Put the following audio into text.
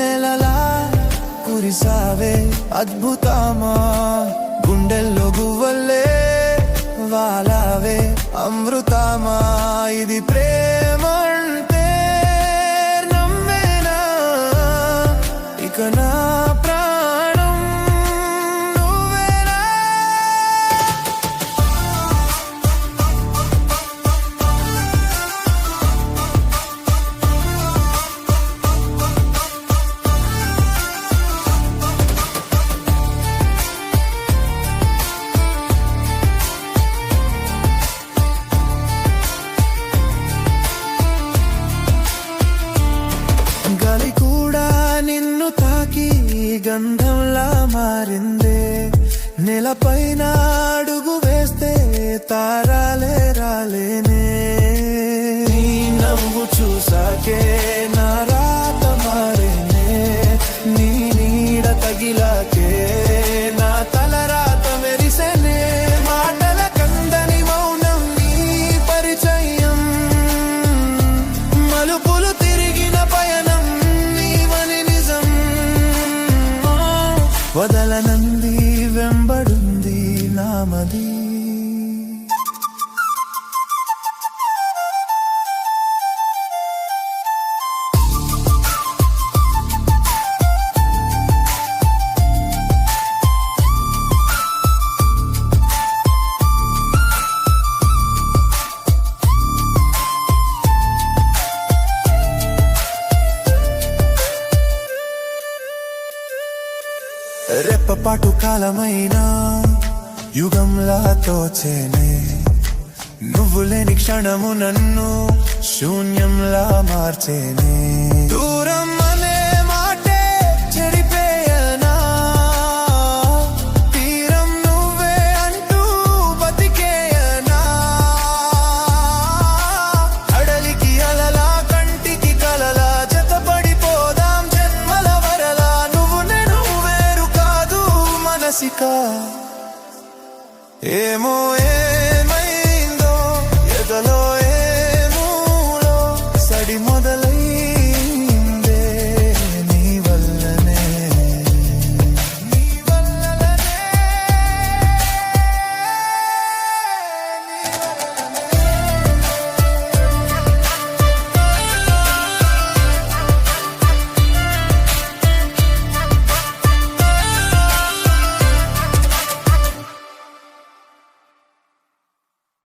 తేనెలలా కురిసావే అద్భుతమా, గుండెల్లో గువ్వల్లే వాలావే అమృతమా. ఇది ప్రేమంటే నమ్మేనా, ఇక నా ప్రాణం నువ్వేనా. గాలి కూడా నిన్ను తాకి గంధంలా మారిందే, నేలపైన అడుగు వేస్తే తారాలే రాలేనే. నీ నవ్వు చూసాకే నా రాత మారేనే, నీ నీడ తగిలాకే నా తల రాత మెరిసెనే. మాటల కందని మౌనం నీ పరిచయం, మలుపులు తిరిగిన పయనం నీవని నిజం. వదలనంది వెంబడుంది నామది. రెప్పపాటు కాలమైనా యుగంలా తోచేనే, నువ్వు లేని క్షణము నన్ను శూన్యంలా మార్చేనే. దూరం అనే మాటే చెడిపేయనా, తీరం నువ్వే అంటూ బతికేయనా. అడలికి అలలా కంటికి కలలా జతపడిపోదాం జన్మల వరలా. నువ్వు నేను వేరు కాదు మనసిక, ఏమో